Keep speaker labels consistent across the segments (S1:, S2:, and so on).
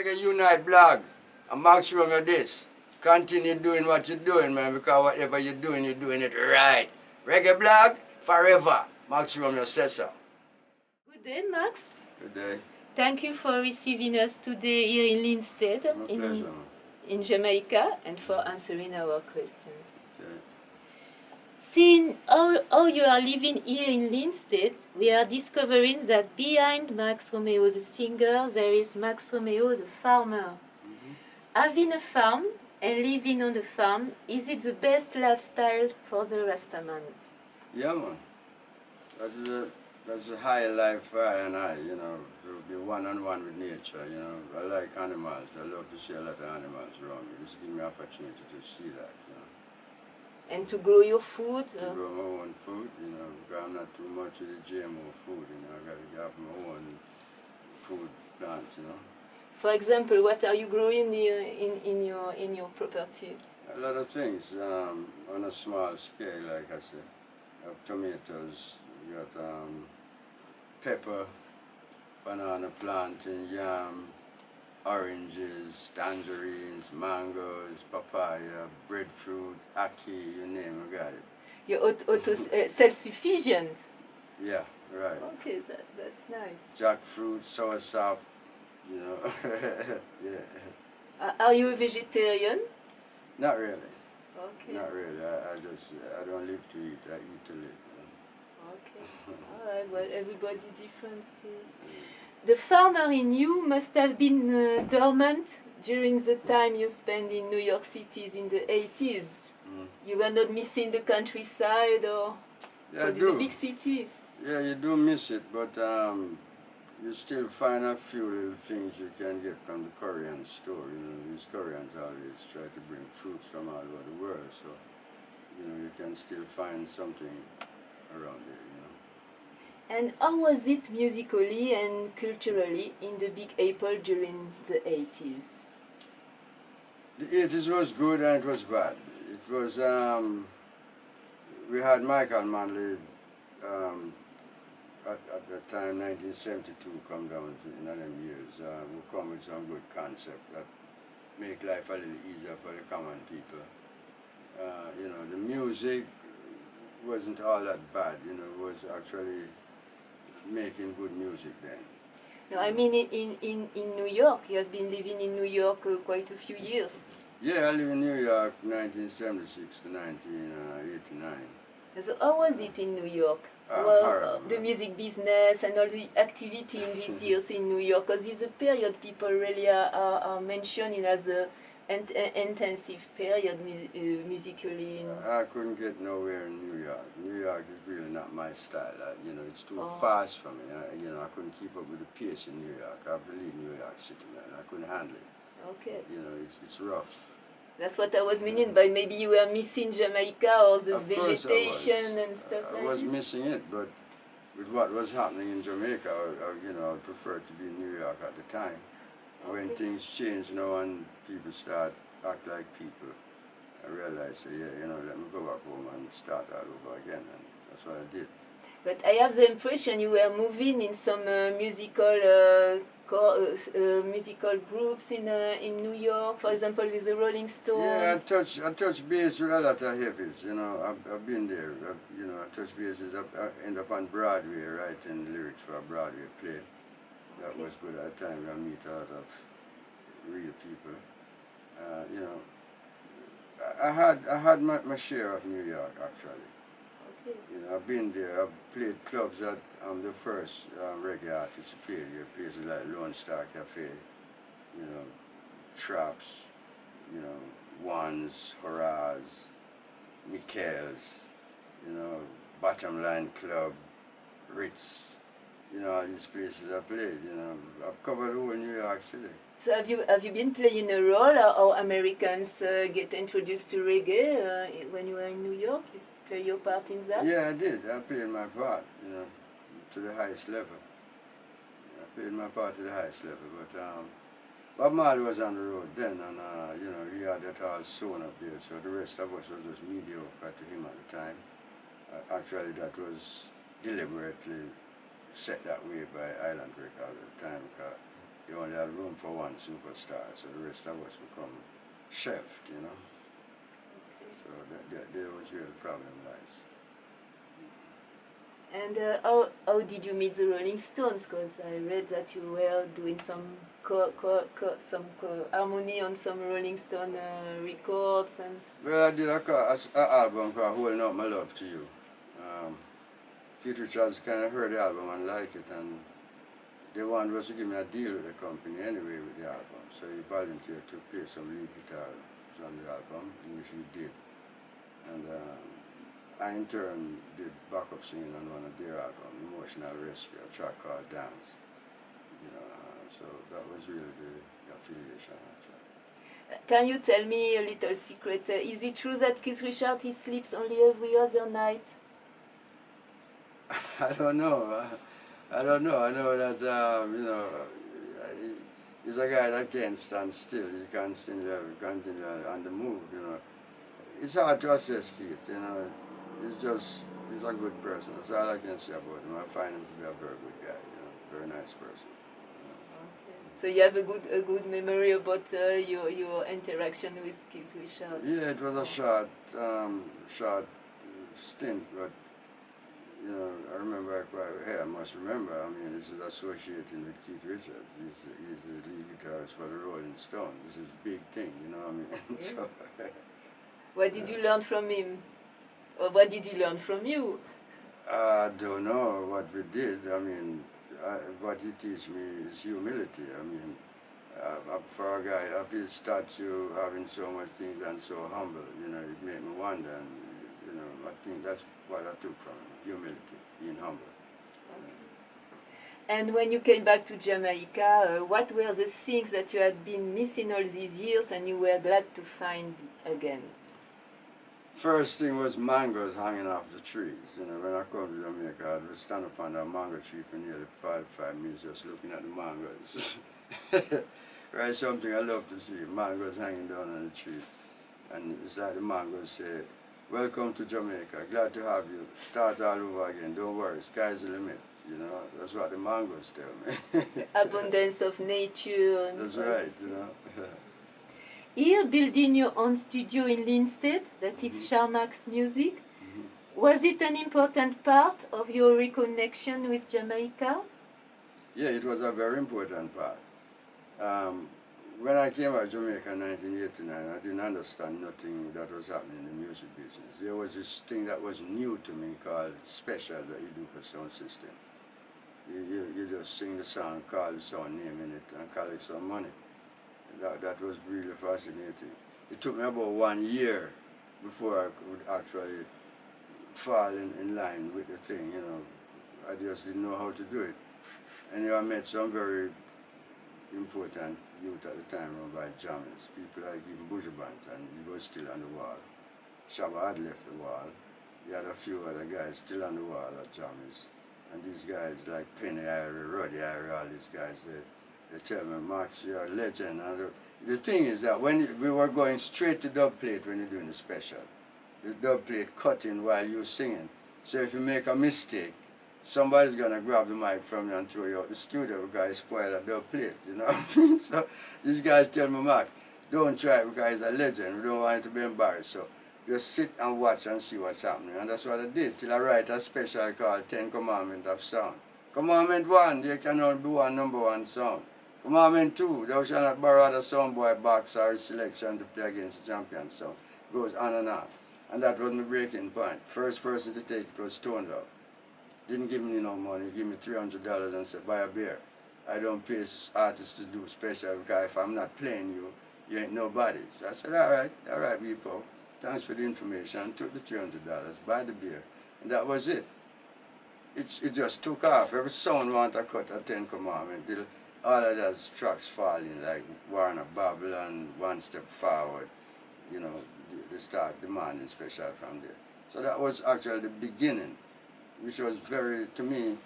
S1: Reggae-Unite blog. And Max Romeo this. Continue doing what you're doing, man, because whatever you're doing it right. Reggae blog, forever. Max Romeo says so.
S2: Good day, Max.
S1: Good day.
S2: Thank you for receiving us today here in Linstead, in Jamaica, and for answering our questions.
S1: Okay.
S2: Seeing how you are living here in Linstead, we are discovering that behind Max Romeo the singer, there is Max Romeo the farmer. Having a farm and living on the farm, is it the best lifestyle for the Rastaman?
S1: Yeah, man. That's a high life for I and I, you know, to be one-on-one with nature, you know. I like animals. I love to see a lot of animals around me. This gives me opportunity to see that, you know.
S2: And to grow your food?
S1: To grow my own food, you know, because I'm not too much of the GMO food, you know. I got to have my own food plants, you know.
S2: For example, what are you growing in your property?
S1: A lot of things, on a small scale, like I said. I have tomatoes, you got pepper, banana planting, yam, oranges, tangerines, mangoes, papaya, breadfruit, ackee, you name it, I got it.
S2: You're self-sufficient?
S1: Yeah, right.
S2: Okay, that's nice.
S1: Jackfruit, soursop, you know, yeah.
S2: Are you a vegetarian?
S1: Not really.
S2: Okay.
S1: Not really. I don't live to eat. I eat to live. You know?
S2: Okay. All right. Well, everybody different still. The farmer in you must have been dormant during the time you spent in New York City in the 80s. You were not missing the countryside, or because it's a big city.
S1: Yeah, you do miss it, but you still find a few little things you can get from the Korean store. You know, these Koreans always try to bring fruits from all over the world, so you know you can still find something around there. You know.
S2: And how was it musically and culturally in the Big Apple during the 80s?
S1: The 80s was good and it was bad. It was we had Michael Manley. At the time, 1972, come down in them years, we come with some good concept that make life a little easier for the common people. You know, the music wasn't all that bad, you know, it was actually making good music then.
S2: No, I mean in New York. You have been living in New York quite a few years.
S1: Yeah, I live in New York 1976 to 1989.
S2: So how was it in New York? The music business and all the activity in these years in New York, because it's a period people really are mentioning as an intensive period musically.
S1: I couldn't get nowhere in New York. New York is really not my style. You know, it's too fast for me. You know, I couldn't keep up with the pace in New York. I have to leave New York City, man. I couldn't handle it.
S2: Okay.
S1: You know, it's rough.
S2: That's what I was meaning by maybe you were missing Jamaica or the vegetation and stuff like that.
S1: I was missing it, but with what was happening in Jamaica, you know, I preferred to be in New York at the time. Okay. When things change, you know, and people start act like people, I realized, yeah, you know, let me go back home and start all over again, and that's what I did.
S2: But I have the impression you were moving in some musical groups in New York, for example, with the Rolling Stones.
S1: Yeah, I touch base with a lot of heavies. You know, I've been there. You know, I touch bases. I end up on Broadway writing lyrics for a Broadway play. That was good at the time. I meet a lot of real people. You know, I had my share of New York actually. You know, I've been there. I've played clubs that I'm the first reggae artist to play here. Places like Lone Star Cafe, you know, Traps, you know, Ones, Horaz, Mikhail's, you know, Bottom Line Club, Ritz, you know, all these places I played. You know, I've covered the whole New York City.
S2: So have you been playing a role, or Americans get introduced to reggae when you were in New York? Play your part in that?
S1: Yeah, I did. I played my part, you know, to the highest level. I played my part to the highest level, but Bob Marley was on the road then, and you know, he had that all sewn up there, so the rest of us was just mediocre to him at the time. Actually, that was deliberately set that way by Island Records at the time, because they only had room for one superstar, so the rest of us become shelved, you know. So there was where the problem lies.
S2: And how did you meet the Rolling Stones? Because I read that you were doing some harmony on some Rolling Stone records. And
S1: Well, I did an album called Holding Up My Love to You. Keith Richards kind of heard the album and liked it, and they wanted us to give me a deal with the company anyway with the album. So he volunteered to play some lead guitars on the album, which he did. And I in turn did backup singing on one of their albums, Emotional Rescue, a track called Dance. You know, so that was really the affiliation.
S2: Can you tell me a little secret? Is it true that Keith Richards he sleeps only every other night?
S1: I don't know. I don't know. I know that you know, he's a guy that can't stand still. He can't continue on the move. You know, it's hard to assess Keith. You know, he's a good person. That's all I can say about him. I find him to be a very good guy. You know, very nice person.
S2: So you have a good memory about your interaction with Keith Richards?
S1: Yeah, it was a short stint, but you know, I remember I must remember. I mean, this is associating with Keith Richards. He's the lead guitarist for the Rolling Stones. This is a big thing, you know what I mean?
S2: Yeah.
S1: So,
S2: what did you learn from him? Or what did he learn from you?
S1: I don't know what we did. I mean, what he teach me is humility. I mean, for a guy of his stature, having so much things and so humble, you know, it made me wonder. And, you know, I think that's what I took from him, humility, being humble.
S2: Okay. And when you came back to Jamaica, what were the things that you had been missing all these years and you were glad to find again?
S1: First thing was mangoes hanging off the trees. You know, when I come to Jamaica, I would stand up on a mango tree for nearly 5 minutes just looking at the mangoes. Right, something I love to see, mangoes hanging down on the tree. And it's like the mangoes say, welcome to Jamaica, glad to have you, start all over again, don't worry, sky's the limit. You know, that's what the mangoes tell me.
S2: The abundance of nature. And
S1: that's right, you know.
S2: Here, building your own studio in Linstead, that is Charmax Music, was it an important part of your reconnection with Jamaica?
S1: Yeah, it was a very important part. When I came out to Jamaica in 1989, I didn't understand nothing that was happening in the music business. There was this thing that was new to me called special that you do for sound system. You just sing the song, call the sound name in it, and collect some money. That was really fascinating. It took me about 1 year before I could actually fall in line with the thing, you know. I just didn't know how to do it. And I met some very important youth at the time run by jammers, people like even Bujabant, and he was still on the wall. Shabba had left the wall. He had a few other guys still on the wall at jammers. And these guys like Penny Irie, Roddy Irie, all these guys, they tell me, Max, you're a legend. And the thing is that when we were going straight to dub plate when you're doing the special, the dub plate cutting while you're singing. So if you make a mistake, somebody's gonna grab the mic from you and throw you out the studio because you spoil a dub plate, you know what I mean? So these guys tell me, Max, don't try it because he's a legend. We don't want you to be embarrassed. So just sit and watch and see what's happening. And that's what I did till I write a special called 10 Commandments of Sound. Commandment 1, there can only be one #1 sound. Commandment 2, thou shalt not borrow other soundboy box or selection to play against the champion sound. Goes on and on. And that was my breaking point. First person to take it was Stone Love. Didn't give me no money, give me $300 and said, buy a beer. I don't pay artists to do special because if I'm not playing you, you ain't nobody. So I said, all right, people, thanks for the information. Took the $300, buy the beer, and that was it. It just took off. Every sound wanted to cut a 10 Commandments. All of those tracks falling like Warner Babylon, One Step Forward, you know, they start demanding special from there. So that was actually the beginning, which was very, to me,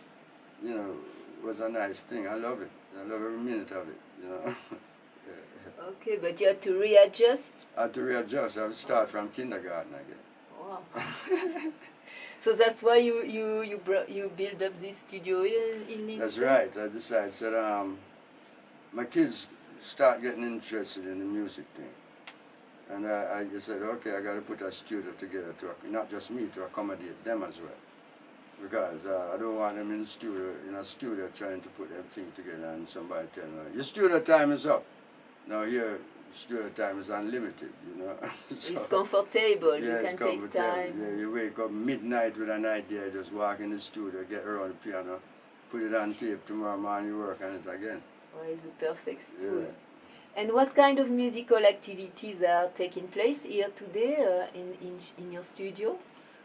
S1: you know, was a nice thing. I love it. I love every minute of it, you know. Yeah.
S2: Okay, but you had to readjust?
S1: I had to readjust. I would start from kindergarten again.
S2: Wow. So that's why you build up this studio in Linstead?
S1: That's right. I decided that my kids start getting interested in the music thing. And I just said, okay, I got to put a studio together, to not just me, to accommodate them as well. Because I don't want them in a studio trying to put everything together and somebody telling them, your studio time is up. Now here, studio time is unlimited, you know.
S2: So, it's comfortable,
S1: yeah,
S2: you can take time.
S1: Yeah, you wake up midnight with an idea, just walk in the studio, get around the piano, put it on tape, tomorrow morning you work on it again.
S2: Oh, it's a perfect tool.
S1: Yeah.
S2: And what kind of musical activities are taking place here today in your studio?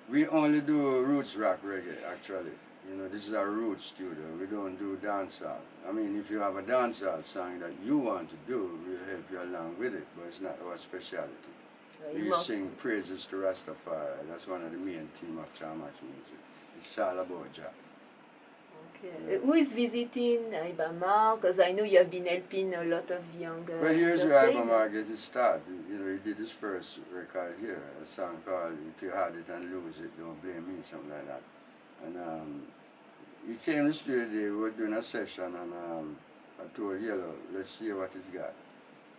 S1: We only do roots rock reggae, actually. You know, this is our roots studio. We don't do dancehall. I mean, if you have a dancehall song that you want to do, we'll help you along with it, but it's not our specialty. We sing praises to Rastafari. That's one of the main themes of Jamaïque music. It's all about Jah.
S2: Okay. Who is visiting Ibamar? Because I know you have been helping a lot of young
S1: well, here's where Ibamar get his start. You know, he did his first record here, a song called If You Had It and Lose It, Don't Blame Me, something like that. And he came to the studio, we were doing a session, and I told Yellow, let's hear what he's got.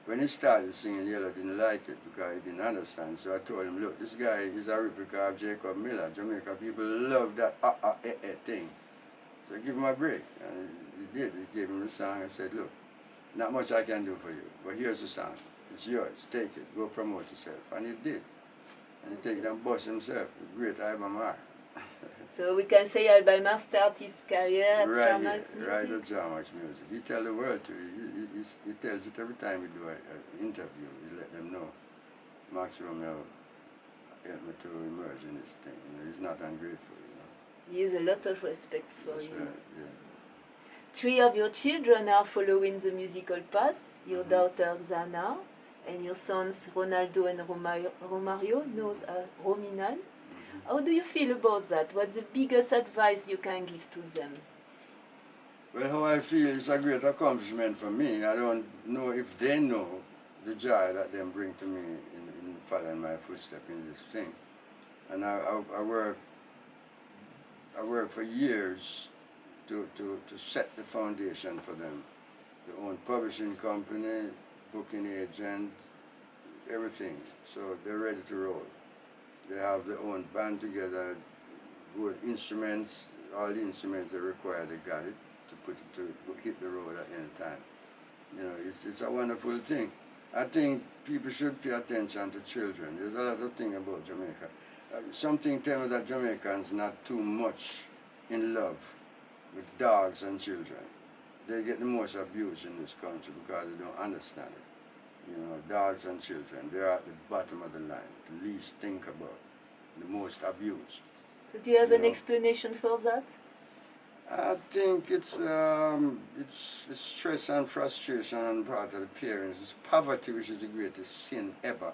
S1: When he started singing, Yellow didn't like it because he didn't understand. So I told him, look, this guy is a replica of Jacob Miller. Jamaica people love that thing. So give him a break. And he did. He gave him the song and said, look, not much I can do for you, but here's the song. It's yours. Take it. Go promote yourself. And he did. And he take it and bust himself. Great Ibamar.
S2: So we can say Ibamar started his career at Jamaïque music?
S1: Right at Jamaïque music. He tells the world to you. He tells it every time we do an interview. He let them know. Max Romeo helped me to emerge in this thing. You know, he's not ungrateful.
S2: He has a lot of respect for you.
S1: Right, yeah.
S2: 3 of your children are following the musical path. Your daughter Xana and your sons Ronaldo and Romario, known as Rominal. How do you feel about that? What's the biggest advice you can give to them?
S1: Well, how I feel is a great accomplishment for me. I don't know if they know the joy that they bring to me in following my footsteps in this thing. And I work for years to set the foundation for them. Their own publishing company, booking agent, everything. So they're ready to roll. They have their own band together, good instruments, all the instruments they require, they got it to hit the road at any time. You know, it's a wonderful thing. I think people should pay attention to children. There's a lot of things about Jamaica. Something tells me that Jamaicans not too much in love with dogs and children. They get the most abuse in this country because they don't understand it. You know, dogs and children, they're at the bottom of the line, the least think about, the most abused.
S2: So do you have an explanation for that?
S1: I think it's stress and frustration on the part of the parents. It's poverty, which is the greatest sin ever.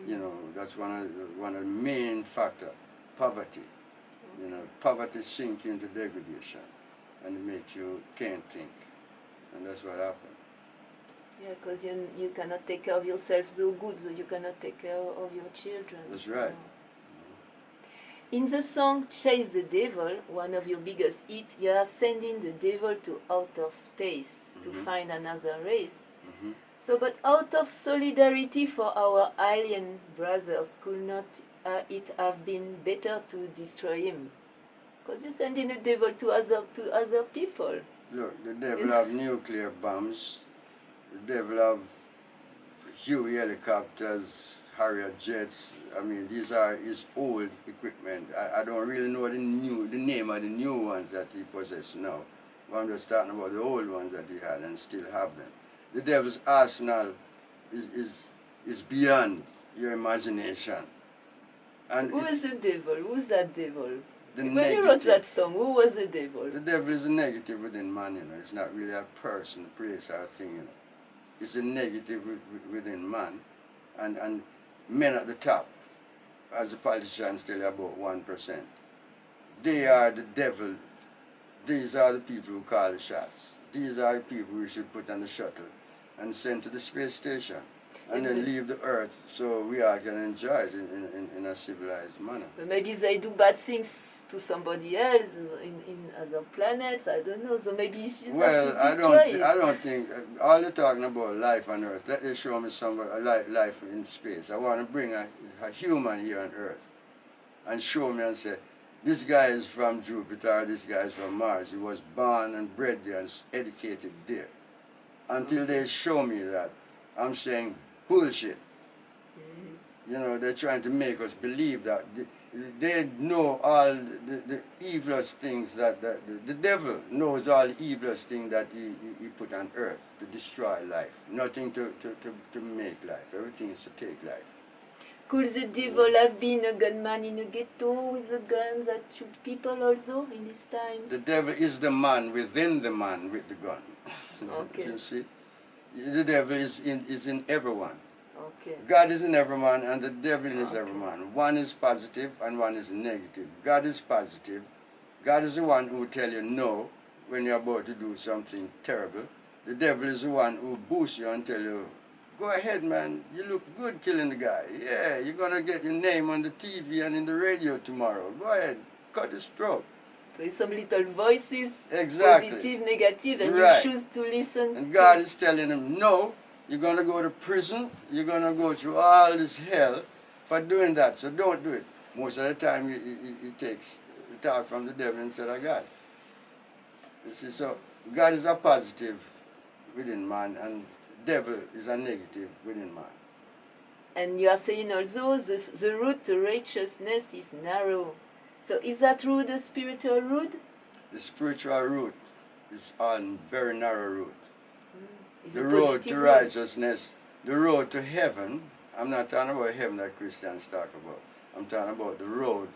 S1: You know, that's one of the main factors, poverty. You know, poverty sinks you into degradation and it makes you can't think. And that's what happened.
S2: Yeah, because you cannot take care of yourself so good, so you cannot take care of your children.
S1: That's right.
S2: In the song Chase the Devil, one of your biggest hits, you are sending the devil to outer space to find another race. So, but out of solidarity for our alien brothers, could not it have been better to destroy him? Because you're sending the devil to other people. Look,
S1: the devil have nuclear bombs. The devil have Huey helicopters, Harrier jets. I mean, these are his old equipment. I don't really know the name of the new ones that he possesses now. But I'm just talking about the old ones that he had and still have them. The devil's arsenal is beyond your imagination. And
S2: who is the devil? Who's that devil? When
S1: negative,
S2: you wrote that song, who was the devil?
S1: The devil is a negative within man, you know. It's not really a person, a place, or a thing, you know. It's a negative within man. And men at the top, as the politicians tell you, about 1%. They are the devil. These are the people who call the shots. These are the people we should put on the shuttle and send to the space station. and then leave the earth so we all can enjoy it in a civilized manner.
S2: But maybe they do bad things to somebody else in other planets. I don't know. So maybe she's
S1: Well,
S2: have to destroy it.
S1: I don't think all you're talking about life on Earth. Let me show me some life in space. I want to bring a human here on Earth and show me and say, this guy is from Jupiter, this guy is from Mars. He was born and bred there and educated there. Until they show me that, I'm saying bullshit. You know, they're trying to make us believe that they know all the evilest things that the devil knows all the evilest things that he put on earth to destroy life. Nothing to make life. Everything is to take life.
S2: Could the devil have been a gunman in a ghetto with a gun that shoot people also in these times?
S1: The devil is the man within the man with the gun.
S2: Okay.
S1: You see? The devil is in everyone.
S2: Okay.
S1: God is in every man and the devil is every man. One is positive and one is negative. God is positive. God is the one who will tell you no when you're about to do something terrible. The devil is the one who boosts you and tell you, go ahead, man, you look good killing the guy. Yeah, you're going to get your name on the TV and in the radio tomorrow. Go ahead, cut his throat.
S2: So it's some little voices,
S1: Exactly.
S2: positive, negative, and
S1: Right.
S2: you choose to listen.
S1: And God is telling him, no, you're going to go to prison, you're going to go through all this hell for doing that, so don't do it. Most of the time he takes the talk from the devil instead of God. You see, so God is a positive within man and devil is a negative within man.
S2: And you are saying also the route to righteousness is narrow. So is that route the spiritual route?
S1: The spiritual route is a very narrow route.
S2: Is
S1: The
S2: it
S1: road
S2: positive
S1: to
S2: route?
S1: righteousness, the road to heaven, I'm not talking about heaven that Christians talk about. I'm talking about the road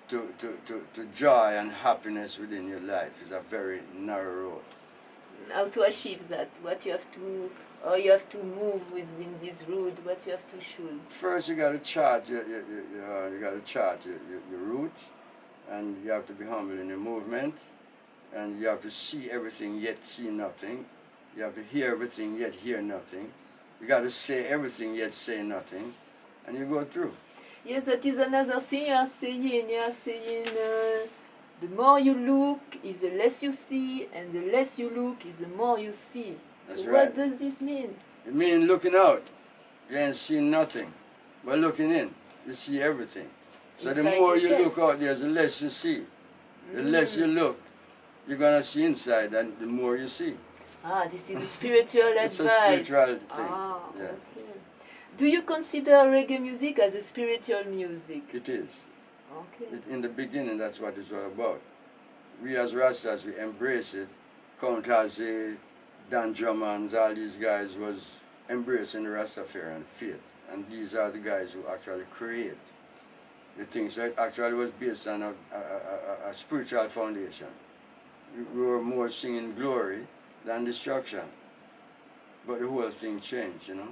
S1: to joy and happiness within your life. Is a very narrow road.
S2: How to achieve that? What you have to, or you have to move within this route? What you have to choose?
S1: First, you got to chart your route, and you have to be humble in your movement, and you have to see everything yet see nothing. You have to hear everything yet hear nothing. You got to say everything yet say nothing, and you go through.
S2: Yes, that is another thing you are saying. You are saying the more you look is the less you see, and the less you look is the more you see.
S1: That's
S2: so
S1: right.
S2: what does this mean?
S1: It means looking out, you ain't seeing nothing. But looking in, you see everything. So
S2: Inside
S1: the more you
S2: yourself.
S1: look out there, the less you see. The less you look, you're going to see inside, and the more you see.
S2: Ah, this is a spiritual
S1: It's
S2: advice.
S1: a spiritual thing.
S2: Ah,
S1: Yeah.
S2: okay. Do you consider reggae music as a spiritual music?
S1: It is.
S2: Okay.
S1: In the beginning, that's what it's all about. We as Rastas, we embrace it. Count Hazy, Dan Drummond, all these guys was embracing the Rastafarian faith. And these are the guys who actually create the things. So it actually was based on a spiritual foundation. We were more singing glory than destruction. But the whole thing changed, you know.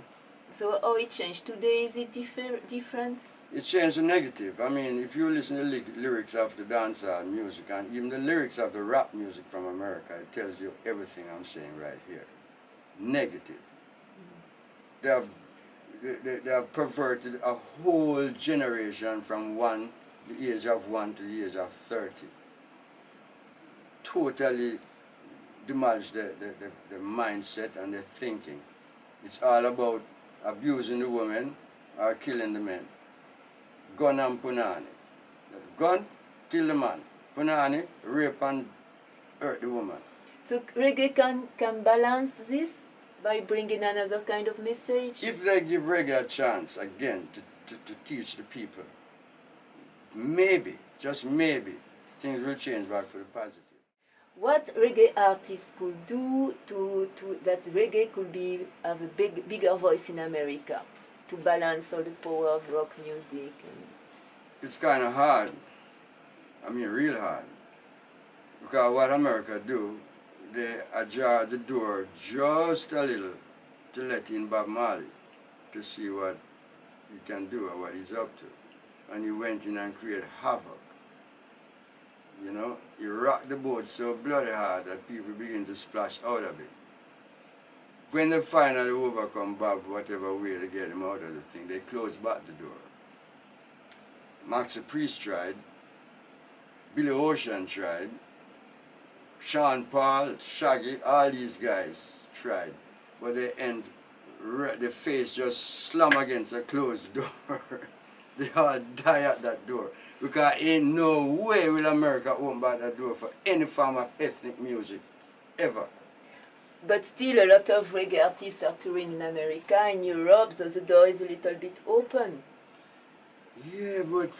S2: So how it changed? Today is it different?
S1: It changed to negative. I mean, if you listen to the lyrics of the dancehall music and even the lyrics of the rap music from America, it tells you everything I'm saying right here. Negative. They have perverted a whole generation from the age of 1 to the age of 30. Totally demolished the mindset and the thinking. It's all about abusing the women or killing the men. Gun and punani. Gun, kill the man. Punani, rape and hurt the woman.
S2: So reggae can balance this by bringing another kind of message?
S1: If they give reggae a chance, again, to teach the people, maybe, just maybe, things will change back for the positive.
S2: What reggae artists could do that reggae could have a bigger voice in America to balance all the power of rock music?
S1: It's kind of hard. I mean, real hard. Because what America do, they ajar the door just a little to let in Bob Marley to see what he can do or what he's up to. And he went in and created havoc. You know, he rocked the boat so bloody hard that people begin to splash out of it. when they finally overcome Bob, whatever way they get him out of the thing, they close back the door. Max the Priest tried, Billy Ocean tried, Sean Paul, Shaggy, all these guys tried, but they end, the face just slam against a closed door. They all die at that door. Because ain't no way will America open back that door for any form of ethnic music, ever.
S2: But still, a lot of reggae artists are touring in America, in Europe, so the door is a little bit open.
S1: Yeah, but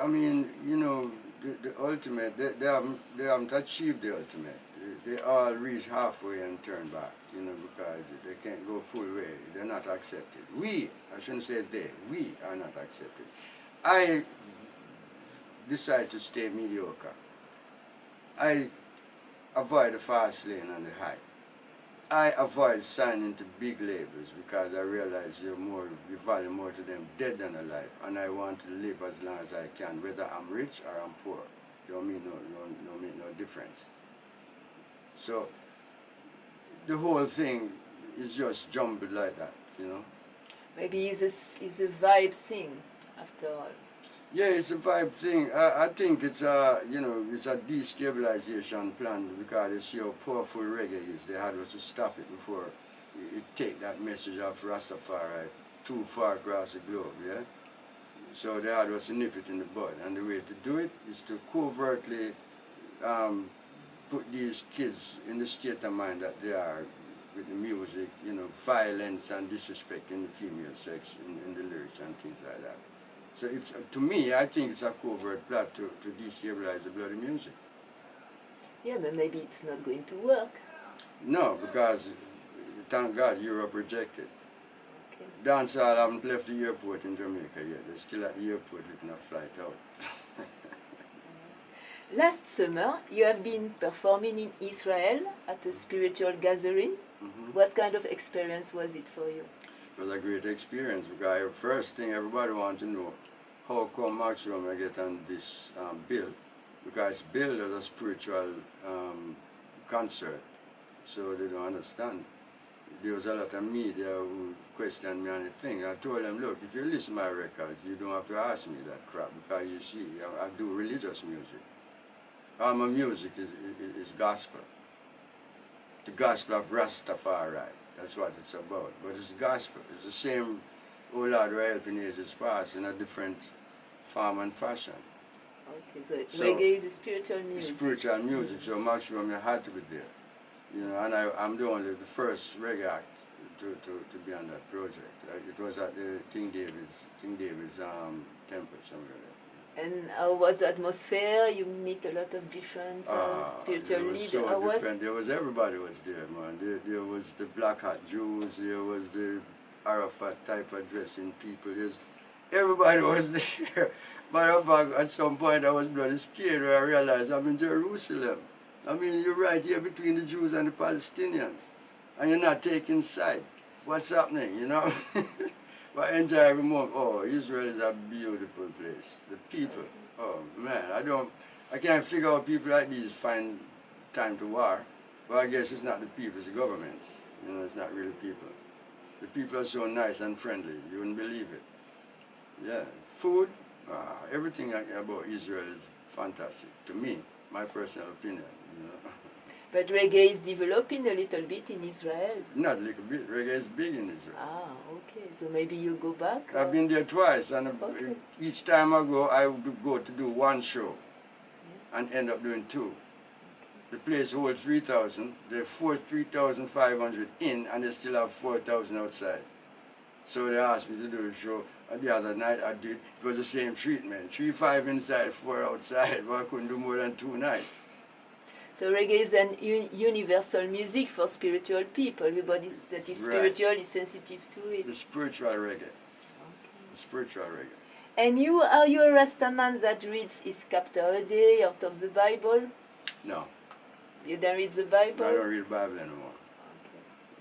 S1: I mean, you know, the ultimate, they haven't achieved the ultimate. They all reach halfway and turn back, you know, because they can't go full way. They're not accepted. I shouldn't say they, we are not accepted. I decide to stay mediocre. I avoid the fast lane and the hype. I avoid signing to big labels because I realize you value more to them dead than alive, and I want to live as long as I can, whether I'm rich or I'm poor. Don't make no difference. So the whole thing is just jumbled like that, you know.
S2: Maybe it's a vibe thing, after all.
S1: Yeah, it's a vibe thing. I think it's a, you know, it's a destabilization plan because they see how powerful reggae is. They had us to stop it before it take that message of Rastafari too far across the globe, yeah? So they had us to nip it in the bud. And the way to do it is to covertly put these kids in the state of mind that they are with the music, you know, violence and disrespecting the female sex in the lyrics and things like that. So it's, to me, I think it's a covert plot to destabilize the bloody music.
S2: Yeah, but maybe it's not going to work.
S1: No, because thank God Europe rejected.
S2: Okay.
S1: Dancehall haven't left the airport in Jamaica yet. They're still at the airport looking at flight out.
S2: Last summer, you have been performing in Israel at a spiritual gathering.
S1: Mm-hmm.
S2: What kind of experience was it for you?
S1: It was a great experience because first thing everybody wants to know, how come Max Romeo get on this bill? Because it's billed as a spiritual concert, so they don't understand. There was a lot of media who questioned me on the thing. I told them, look, if you listen to my records, you don't have to ask me that crap because you see, I do religious music. All my music is gospel. The gospel of Rastafari. That's what it's about. But it's gospel. It's the same old Lord we're helping ages past in a different form and fashion.
S2: Okay, so reggae is a spiritual music.
S1: Spiritual music, so Max Romeo had to be there. You know, and I'm the first reggae act to be on that project. It was at the King David's temple somewhere there.
S2: And how was the atmosphere? You meet a lot of different spiritual leaders.
S1: So different. There was everybody was there, man. There was the black hat Jews. There was the Arafat type of dressing people. Everybody was there. Matter of fact, at some point I was bloody scared when I realized I'm in Jerusalem. I mean, you're right here between the Jews and the Palestinians, and you're not taking side. What's happening, you know? But enjoy every moment. Oh, Israel is a beautiful place. The people, oh man, I can't figure out people like these find time to war. But I guess it's not the people, it's the governments. You know, it's not really people. The people are so nice and friendly, you wouldn't believe it. Yeah, food, everything about Israel is fantastic. To me, my personal opinion, you know.
S2: But reggae is developing a little bit in Israel.
S1: Not a little bit, reggae is big in Israel.
S2: Ah, okay. So maybe you go back?
S1: I've been there twice, and
S2: okay.
S1: Each time I go, I would go to do one show and end up doing two. The place holds 3,000. They force 3,500 in, and they still have 4,000 outside. So they asked me to do a show. And the other night I did, it was the same treatment. 3-5 inside, 4 outside, but I couldn't do more than 2 nights.
S2: So reggae is an universal music for spiritual people. Everybody that is spiritual is sensitive to it.
S1: The spiritual reggae.
S2: Okay.
S1: The spiritual reggae.
S2: And are you a Rasta man that reads his chapter a day out of the Bible?
S1: No.
S2: You don't read the Bible?
S1: I don't read the Bible anymore.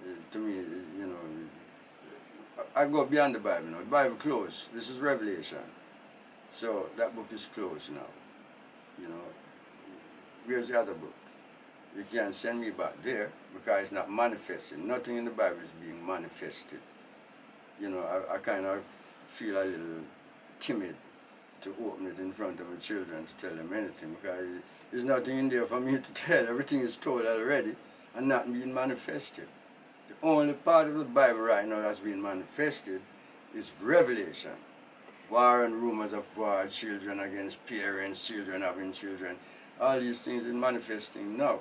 S1: Okay. To me, you know, I go beyond the Bible now. The Bible closed. This is Revelation. So that book is closed now. You know, where's the other book? You can't send me back there because it's not manifesting. Nothing in the Bible is being manifested. You know, I kind of feel a little timid to open it in front of my children to tell them anything because there's nothing in there for me to tell. Everything is told already and not being manifested. The only part of the Bible right now that's being manifested is Revelation. War and rumors of war, children against parents, children having children. All these things are manifesting now.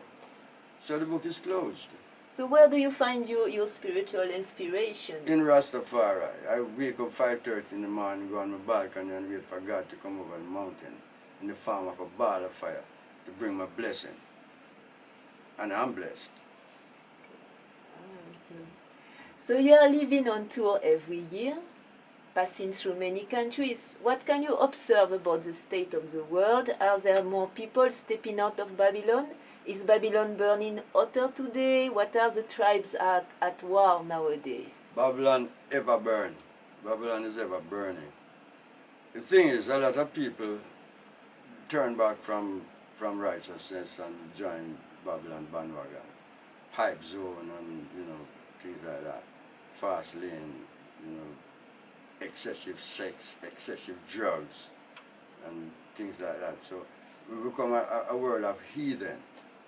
S1: So the book is closed.
S2: So where do you find your spiritual inspiration?
S1: In Rastafari. I wake up 5:30 in the morning, go on my balcony and wait for God to come over the mountain in the form of a ball of fire to bring my blessing. And I'm blessed.
S2: So you are living on tour every year, passing through many countries. What can you observe about the state of the world? Are there more people stepping out of Babylon? Is Babylon burning hotter today? What are the tribes at war nowadays?
S1: Babylon ever burn. Babylon is ever burning. The thing is, a lot of people turn back from righteousness and join Babylon bandwagon. Hype zone and, you know, things like that. Fast lane, you know, excessive sex, excessive drugs, and things like that. So we become a world of heathen,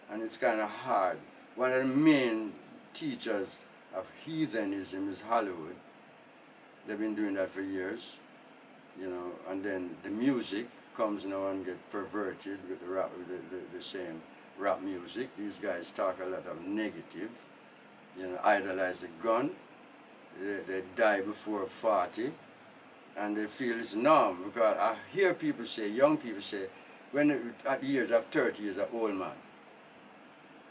S1: and it's kind of hard. One of the main teachers of heathenism is Hollywood. They've been doing that for years, you know, and then the music comes now and get perverted with the rap, the same rap music. These guys talk a lot of negative, you know, idolize the gun. They die before 40, and they feel it's norm, because I hear people say, young people say, when at the age of 30 is an old man.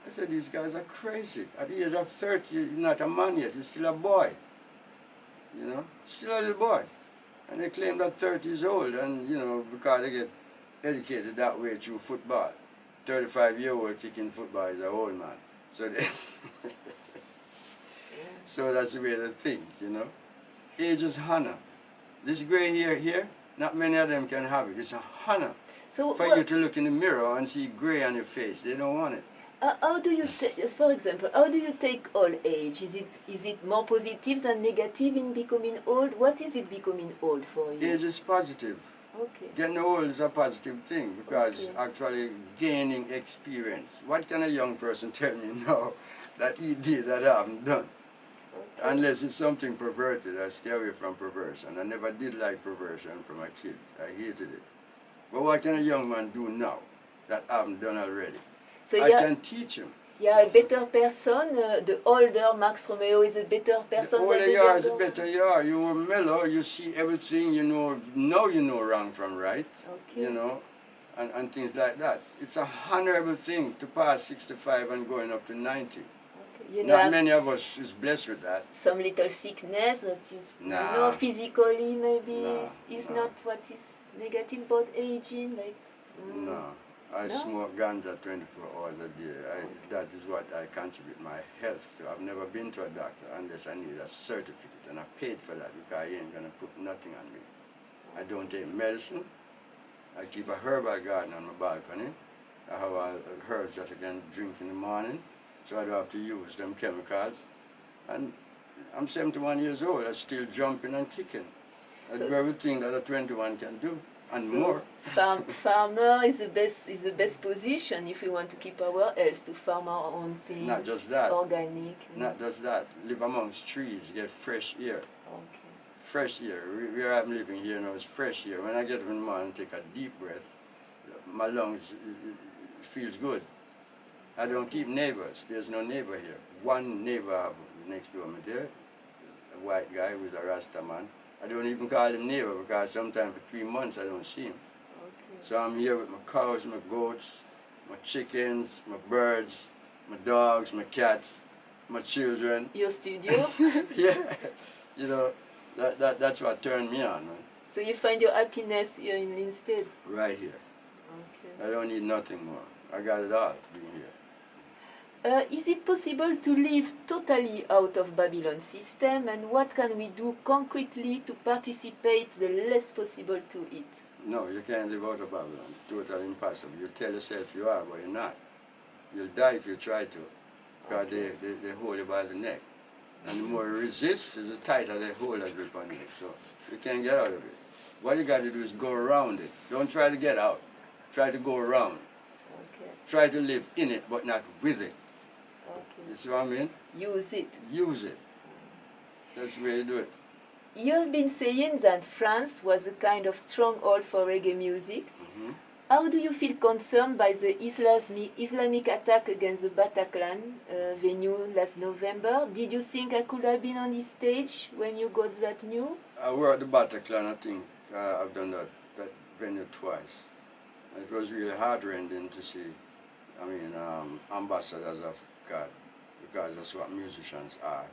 S1: I said, these guys are crazy. At the age of 30, you're not a man yet, you're still a boy. You know, still a little boy. And they claim that 30 is old, and you know, because they get educated that way through football. 35-year-old kicking football is an old man. So they so that's the way they think, you know. Age is honor. This gray hair here, not many of them can have it. It's a honor.
S2: So
S1: for you to look in the mirror and see gray on your face. They don't want it.
S2: How do you, for example, how do you take old age? Is it more positive than negative in becoming old? What is it becoming old for you?
S1: Age is positive.
S2: Okay.
S1: Getting old is a positive thing because it's actually gaining experience. What can a young person tell me now that he did that I haven't done? Okay. Unless it's something perverted. I stay away from perversion. I never did like perversion from a kid. I hated it. But what can a young man do now that I haven't done already? So I can teach him.
S2: You are a better person. The older Max Romeo is a better person.
S1: The older you are, is the better you are. You are mellow. You see everything. You know. Now you know wrong from right. Okay. You know, and things like that. It's a honorable thing to pass 65 and going up to 90. Okay. You know, not many of us is blessed with that.
S2: Some little sickness that you know physically maybe is not what is negative about aging. Like.
S1: No. I smoke ganja 24 hours a day. That is what I contribute my health to. I've never been to a doctor unless I need a certificate, and I paid for that because I ain't going to put nothing on me. I don't take medicine. I keep a herbal garden on my balcony. I have herbs that I can drink in the morning, so I don't have to use them chemicals. And I'm 71 years old. I'm still jumping and kicking. I do everything that a 21 can do. And so more.
S2: Farmer is the best position if we want to keep our health, to farm our own things.
S1: Not just that.
S2: Organic.
S1: Not just that. Live amongst trees, get fresh air.
S2: Okay.
S1: Fresh air. Where I'm living here now is fresh air. When I get up in the morning and take a deep breath, my lungs feels good. I don't keep neighbors. There's no neighbor here. One neighbor I have next door me there, a white guy who's a Rasta man. I don't even call him neighbor because sometimes for 3 months I don't see him. Okay. So I'm here with my cows, my goats, my chickens, my birds, my dogs, my cats, my children.
S2: Your studio?
S1: Yeah. You know, that's what turned me on, man.
S2: So you find your happiness here in Linstead?
S1: Right here. Okay. I don't need nothing more. I got it all being here.
S2: Is it possible to live totally out of Babylon system, and what can we do concretely to participate the less possible to it?
S1: No, you can't live out of Babylon. Totally impossible. You tell yourself you are, but you're not. You'll die if you try to, because they hold you by the neck. And the more you resist, the tighter they hold a grip on you. So you can't get out of it. What you got to do is go around it. Don't try to get out. Try to go around.
S2: Okay.
S1: Try to live in it, but not with it.
S2: Okay.
S1: You see what I mean?
S2: Use it.
S1: Use it. That's the way you do it.
S2: You have been saying that France was a kind of stronghold for reggae music.
S1: Mm-hmm.
S2: How do you feel concerned by the Islamic attack against the Bataclan venue last November? Did you think I could have been on this stage when you got that news?
S1: I were at the Bataclan, I think I've done that venue twice. It was really heart-rending to see, I mean, ambassadors of God, because that's what musicians are.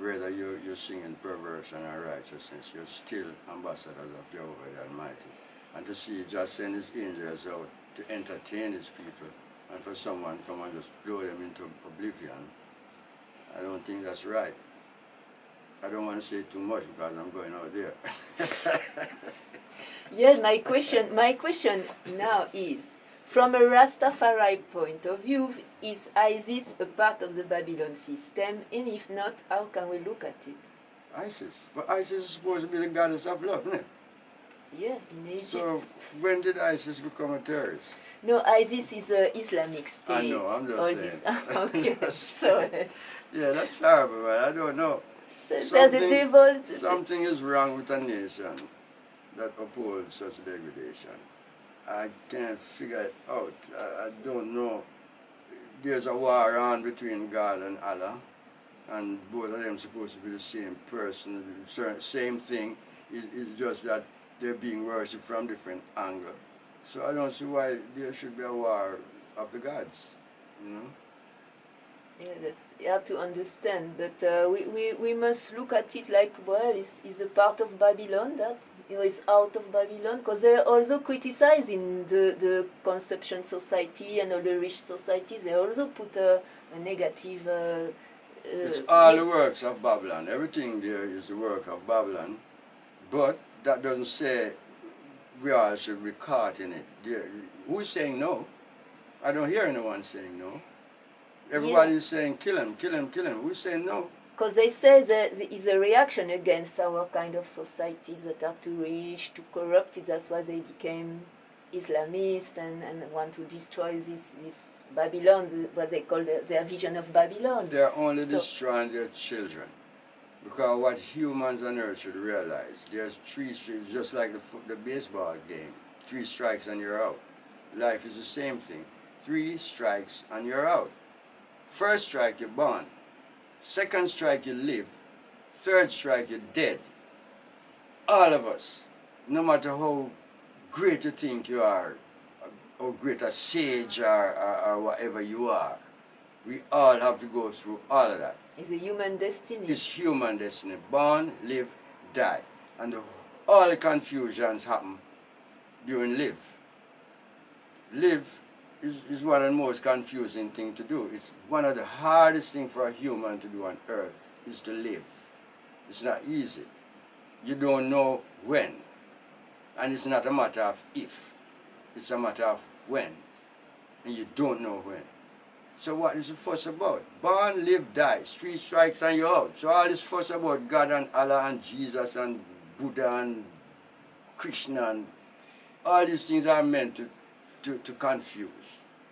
S1: Whether you're singing perversion or righteousness, you're still ambassadors of Jehovah the Almighty. And to see just send his angels out to entertain his people, and for someone come and just blow them into oblivion, I don't think that's right. I don't want to say too much because I'm going out there.
S2: Yes, my question now is, from a Rastafari point of view, is ISIS a part of the Babylon system? And if not, how can we look at it?
S1: ISIS? But ISIS is supposed to be the goddess of love, isn't it?
S2: Yeah, in Egypt.
S1: So when did ISIS become a terrorist?
S2: No, ISIS is an Islamic state.
S1: I know, I'm just saying.
S2: Okay, sorry.
S1: Yeah, that's horrible, man. I don't know.
S2: So the devil...
S1: Something is wrong with a nation that upholds such degradation. I can't figure it out. I don't know. There's a war on between God and Allah, and both of them supposed to be the same person, same thing. It's just that they're being worshipped from different angles. So I don't see why there should be a war of the gods, you know?
S2: Yeah, that's, you have to understand, but we must look at it like, well, is a part of Babylon that, you know, is out of Babylon, because they're also criticizing the consumption society and all the rich societies. They also put a negative...
S1: it's all the works of Babylon. Everything there is the work of Babylon, but that doesn't say we all should be caught in it. Who's saying no? I don't hear anyone saying no. Everybody's saying kill him, kill him, kill him. Who's saying no?
S2: Because they say that there is a reaction against our kind of societies that are too rich, too corrupted. That's why they became Islamist and want to destroy this Babylon, what they call their vision of Babylon.
S1: They're only destroying their children. Because what humans on earth should realize, there's three strikes, just like the baseball game. 3 strikes and you're out. Life is the same thing. 3 strikes and you're out. First strike, you're born. Second strike, you live. Third strike, you're dead. All of us, no matter how great you think you are, how great a sage or whatever you are, we all have to go through all of that.
S2: It's a human destiny.
S1: It's human destiny. Born, live, die. And all the confusions happen during live. Live is one of the most confusing things to do. It's one of the hardest things for a human to do on earth is to live. It's not easy. You don't know when. And it's not a matter of if. It's a matter of when. And you don't know when. So what is the fuss about? Born, live, die. 3 strikes and you're out. So all this fuss about God and Allah and Jesus and Buddha and Krishna and all these things are meant to confuse.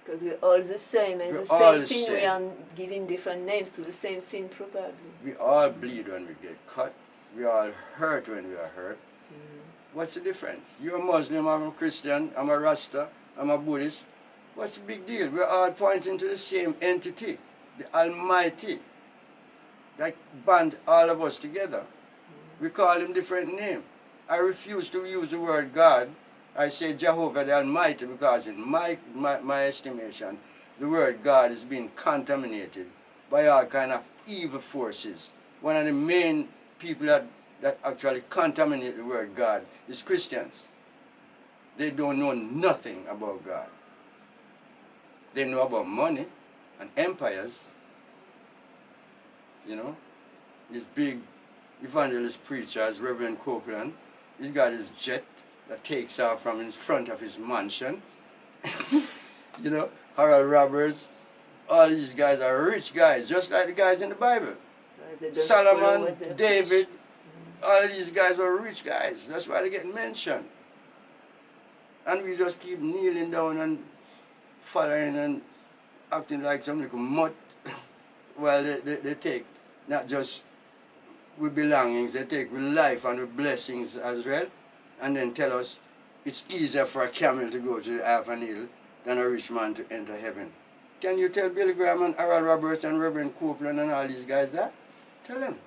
S2: Because we're all the same, and
S1: we're
S2: the same sin, we are giving different names to the same sin probably.
S1: We all bleed when we get cut. We all hurt when we are hurt. What's the difference? You're a Muslim, I'm a Christian, I'm a Rasta, I'm a Buddhist. What's the big deal? We're all pointing to the same entity, the Almighty, that band all of us together. We call him different names. I refuse to use the word God. I say Jehovah the Almighty because in my estimation, the word God is being contaminated by all kind of evil forces. One of the main people that actually contaminate the word God is Christians. They don't know nothing about God. They know about money and empires. You know, these big evangelist preachers, Reverend Copeland, he's got his jet that takes off from in front of his mansion. You know, Harold Roberts, all these guys are rich guys, just like the guys in the Bible. Solomon, David, all of these guys were rich guys. That's why they get mentioned. And we just keep kneeling down and following and acting like some little mutt. Well, they take not just with belongings, they take with life and with blessings as well, and then tell us it's easier for a camel to go to the half a needle than a rich man to enter heaven. Can you tell Billy Graham and Harold Roberts and Reverend Copeland and all these guys that? Tell them.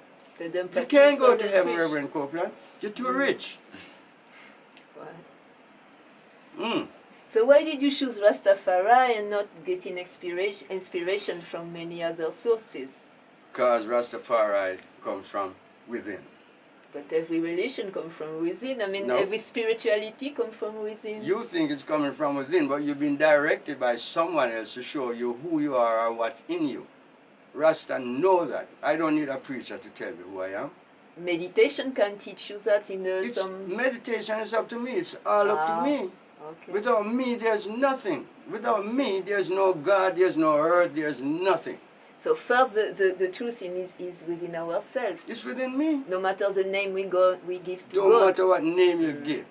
S1: You can't go to heaven, Reverend Copeland. You're too rich.
S2: So why did you choose Rastafari and not getting inspiration from many other sources?
S1: Because Rastafari comes from within.
S2: But every religion comes from within. I mean, every spirituality comes from within.
S1: You think it's coming from within, but you've been directed by someone else to show you who you are or what's in you. Rasta know that. I don't need a preacher to tell me who I am.
S2: Meditation can teach you that in some...
S1: Meditation is up to me. It's all up to me.
S2: Okay.
S1: Without me, there's nothing. Without me, there's no God, there's no earth, there's nothing.
S2: So first, the truth is within ourselves.
S1: It's within me.
S2: No matter the name we give to God.
S1: Don't matter what name you give.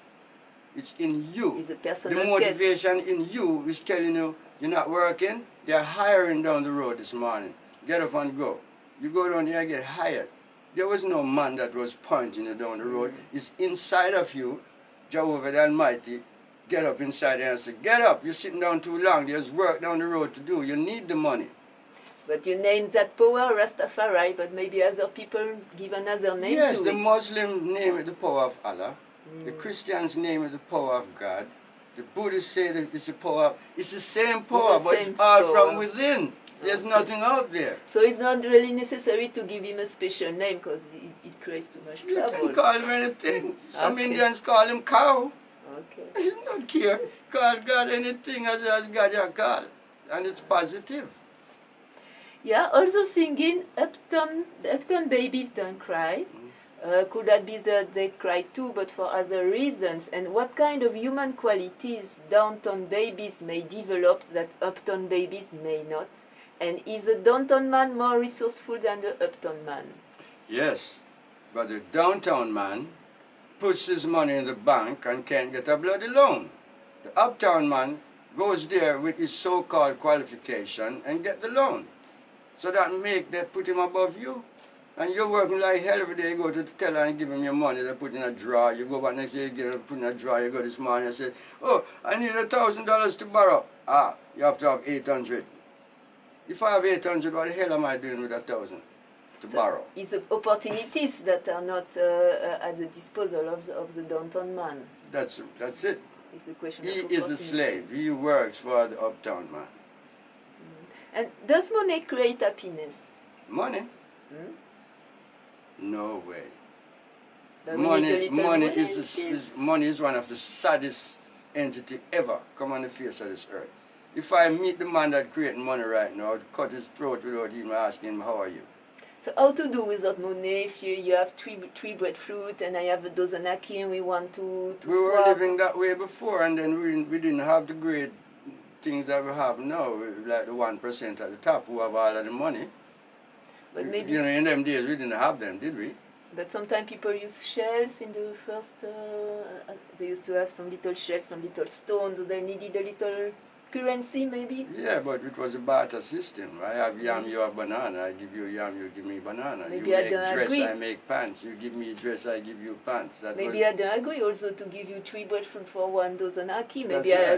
S1: It's in you.
S2: It's a personal
S1: the motivation in you is telling you you're not working. They're hiring down the road this morning. Get up and go. You go down there and get hired. There was no man that was pointing you down the road. It's inside of you, Jehovah the Almighty. Get up inside there and say, get up, you're sitting down too long, there's work down the road to do, you need the money.
S2: But you name that power Rastafari, but maybe other people give another name to it.
S1: Yes, the Muslim name it the power of Allah, the Christians name it the power of God, the Buddhists say that it's the power, it's the same power, but it's all from within. There's nothing out there.
S2: So it's not really necessary to give him a special name because it creates too much trouble.
S1: You can call him anything. Some Indians call him cow.
S2: Okay.
S1: You don't care. Call God anything as God you call. And it's positive.
S2: Yeah, also singing Uptown Babies Don't Cry. Could that be that they cry too, but for other reasons? And what kind of human qualities downtown babies may develop that uptown babies may not? And is a downtown man more resourceful than the uptown man?
S1: Yes, but the downtown man puts his money in the bank and can't get a bloody loan. The uptown man goes there with his so-called qualification and get the loan. So that put him above you. And you're working like hell every day. You go to the teller and give him your money. They put in a drawer. You go back next day, you give him put in a drawer. You go this morning and say, oh, I need $1,000 to borrow. Ah, you have to have 800. If I have 800, what the hell am I doing with 1,000 to borrow?
S2: It's opportunities that are not at the disposal of the downtown man.
S1: That's it.
S2: It's a question
S1: he
S2: of
S1: is a slave. He works for the uptown man.
S2: And does money create happiness?
S1: Money? No way.
S2: Money
S1: is one of the saddest entity ever come on the face of this earth. If I meet the man that creating money right now, I'd cut his throat without even asking him, how are you?
S2: So how to do without money if you have three breadfruit and I have a dozen ackee and we want to
S1: We were living that way before, and then we didn't have the great things that we have now, like the 1% at the top who have all of the money.
S2: But maybe
S1: you know, in them days we didn't have them, did we?
S2: But sometimes people use shells in the first, they used to have some little shells, some little stones, they needed a little currency maybe?
S1: Yeah, but it was a barter system. I have yam, you have banana. I give you yam, you give me banana.
S2: Maybe
S1: you
S2: I
S1: make
S2: don't
S1: dress,
S2: agree.
S1: I make pants. You give me dress, I give you pants.
S2: Maybe I don't agree also to give you 3 breadfruit for 1 dozen ackee.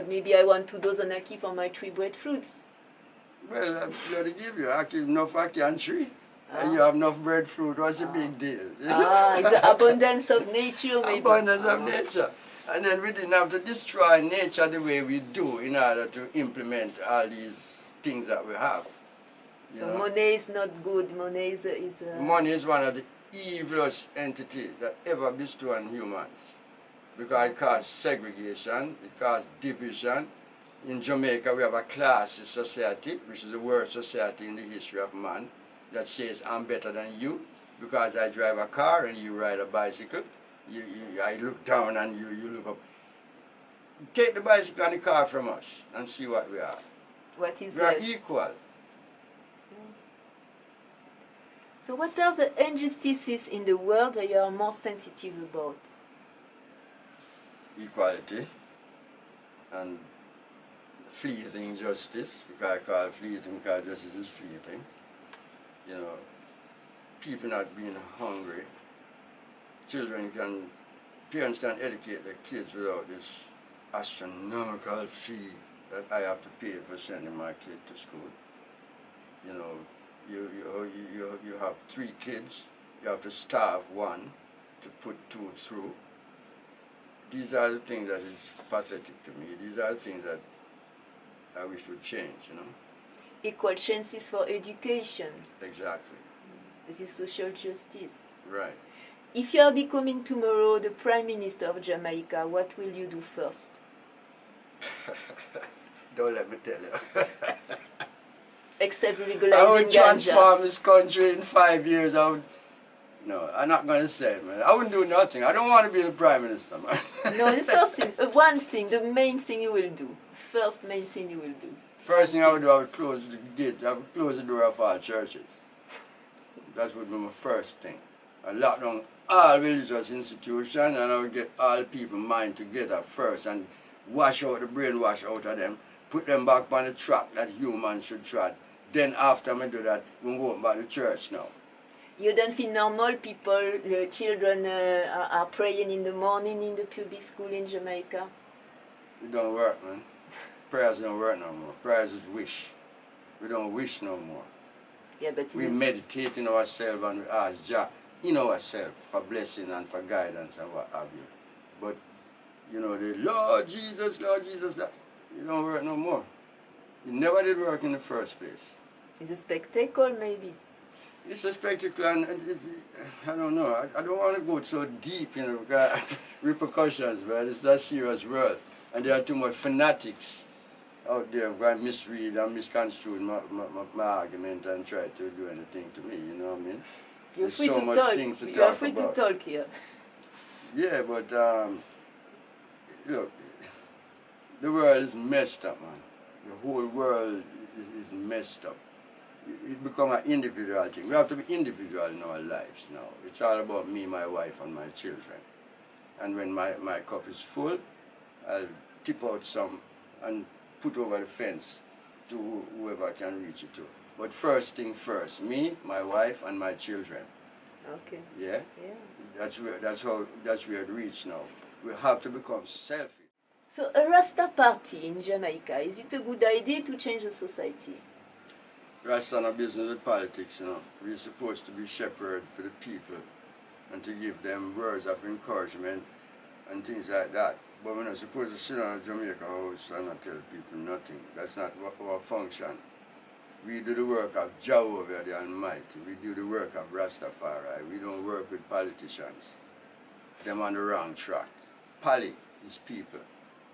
S1: Maybe
S2: I want 2 dozen ackee for my 3 breadfruits.
S1: Well, I'm going to give you ackee, enough ackee and 3. And you have enough breadfruit. What's the big deal?
S2: It's the abundance of nature maybe.
S1: Abundance of nature. And then we didn't have to destroy nature the way we do in order to implement all these things that we have.
S2: So money is not good. Money is
S1: Money is one of the evilest entities that ever bestowed on humans. Because it causes segregation, it causes division. In Jamaica we have a classist society, which is the worst society in the history of man, that says I'm better than you because I drive a car and you ride a bicycle. I look down and you look up. Take the bicycle and the car from us and see what we are.
S2: What is
S1: we are equal.
S2: So what are the injustices in the world that you are more sensitive about?
S1: Equality and fleeting justice, because I call it fleeting because justice is fleeting. You know, people not being hungry. Parents can educate their kids without this astronomical fee that I have to pay for sending my kid to school. You know, you have 3 kids, you have to starve one to put 2 through. These are the things that is pathetic to me. These are the things that I wish would change, you know.
S2: Equal chances for education.
S1: Exactly.
S2: This is social justice.
S1: Right.
S2: If you are becoming tomorrow the Prime Minister of Jamaica, what will you do first?
S1: Don't let me tell you.
S2: Except
S1: I
S2: legalizing
S1: would
S2: ganja.
S1: transform this country in 5 years. No, I'm not going to say it, man. I wouldn't do nothing. I don't want to be the Prime Minister, man.
S2: No, the first thing, one thing, the main thing you will do. First main thing you will do.
S1: First thing I would do, I would close the gate. I would close the door of all churches. That would be my first thing. I lock down all religious institutions, and I would get all people mind together first and wash out the brainwash out of them, put them back on the track that humans should tread. Then after I do that, we go back to church now.
S2: You don't feel normal people, the children are praying in the morning in the public school in Jamaica?
S1: It don't work, man. Prayers don't work no more. Prayers is wish. We don't wish no more.
S2: Yeah, but
S1: we meditate in ourselves and we ask Jah in ourselves for blessing and for guidance and what have you. But, you know, the Lord Jesus, that, it don't work no more. It never did work in the first place.
S2: It's a spectacle, maybe.
S1: It's a spectacle, and I don't know. I don't want to go so deep, you know, because repercussions, but it's a serious world. And there are too much fanatics out there who can misread and misconstrue my argument and try to do anything to me, you know what I mean?
S2: You're
S1: There's
S2: free
S1: so
S2: to
S1: much
S2: talk.
S1: things to
S2: You're
S1: talk
S2: free
S1: about.
S2: to talk here.
S1: Yeah, but look, the world is messed up, man. The whole world is messed up. It become an individual thing. We have to be individual in our lives now. It's all about me, my wife, and my children. And when my cup is full, I'll tip out some and put over the fence to whoever can reach it to. But first thing first, me, my wife, and my children.
S2: Okay.
S1: Yeah?
S2: Yeah.
S1: That's where it reached now. We have to become selfish.
S2: So a Rasta party in Jamaica, is it a good idea to change the society?
S1: Rasta no business with politics, you know. We're supposed to be shepherd for the people and to give them words of encouragement and things like that. But we're not supposed to sit on a Jamaica house and not tell people nothing. That's not our function. We do the work of Jehovah the Almighty. We do the work of Rastafari. We don't work with politicians. Them on the wrong track. Pali is people.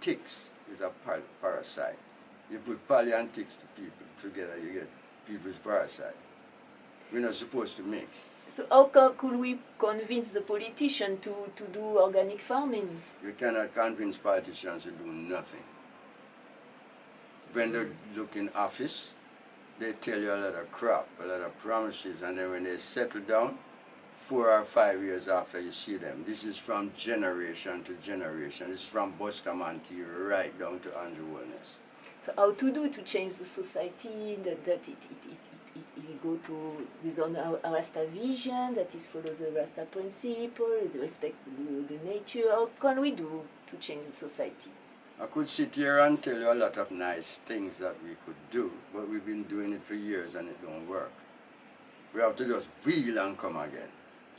S1: Ticks is a parasite. You put pali and ticks to people together, you get people's parasite. We're not supposed to mix.
S2: So how could we convince the politician to do organic farming?
S1: You cannot convince politicians to do nothing. When they look in office, they tell you a lot of crap, a lot of promises, and then when they settle down, 4 or 5 years after you see them. This is from generation to generation. It's from Bustamante right down to Andrew Wellness.
S2: So how to do to change the society, that it go to with our Rasta vision, that is follow the Rasta principle, is respect the nature. How can we do to change the society?
S1: I could sit here and tell you a lot of nice things that we could do, but we've been doing it for years and it don't work. We have to just wheel and come again.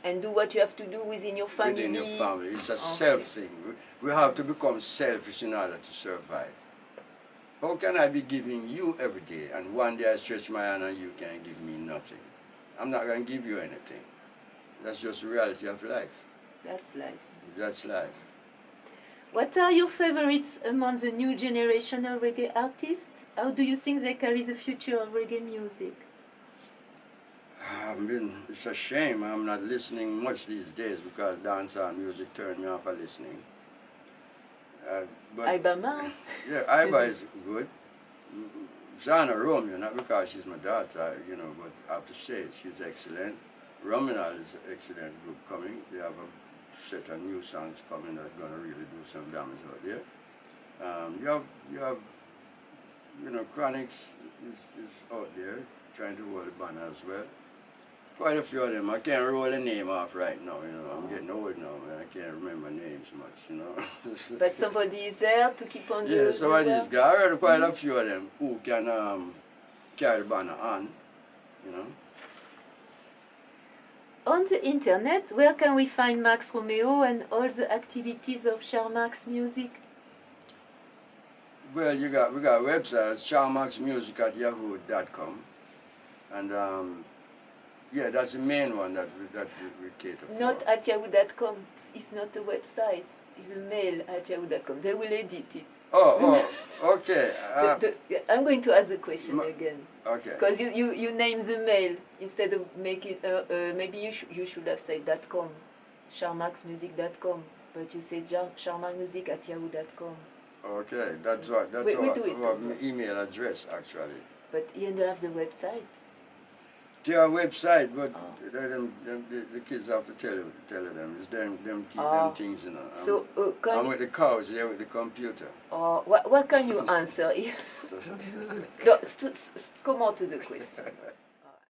S2: And do what you have to do within your family?
S1: Within your family. It's a self thing. We have to become selfish in order to survive. How can I be giving you every day and one day I stretch my hand and you can't give me nothing? I'm not going to give you anything. That's just the reality of life.
S2: That's life.
S1: That's life.
S2: What are your favorites among the new generation of reggae artists? How do you think they carry the future of reggae music?
S1: It's a shame I'm not listening much these days because dancehall music turned me off of listening.
S2: Ibama?
S1: Yeah, Iba is good. Max Romeo, not because she's my daughter, you know, but I have to say it, she's excellent. Rominal is an excellent group coming. They have a set of new songs coming that are going to really do some damage out there. You know, Chronics is out there trying to hold the banner as well. Quite a few of them. I can't roll a name off right now, you know. I'm getting old now, man. I can't remember names much, you know.
S2: But somebody is there to keep on
S1: yeah, somebody's got. I heard quite a few of them who can carry the banner on, you know.
S2: On the internet, where can we find Max Romeo and all the activities of Charmax Music?
S1: Well, we got websites, charmaxmusic@yahoo.com, and yeah, that's the main one that we cater for.
S2: Not at yahoo.com. It's not a website. It's a mail at yahoo.com. They will edit it.
S1: Oh, okay.
S2: I'm going to ask the question again.
S1: Okay.
S2: Because you name the mail instead of making. Maybe you should have said .com, charmaxmusic.com, but you say charmaxmusic@yahoo.com.
S1: Okay, that's what my email address actually.
S2: But you don't have the website.
S1: They have a website, but the kids have to tell them. It's them keep them things, you know.
S2: So
S1: I'm with the cows, they're with the computer.
S2: What can you answer? No, come on to the question.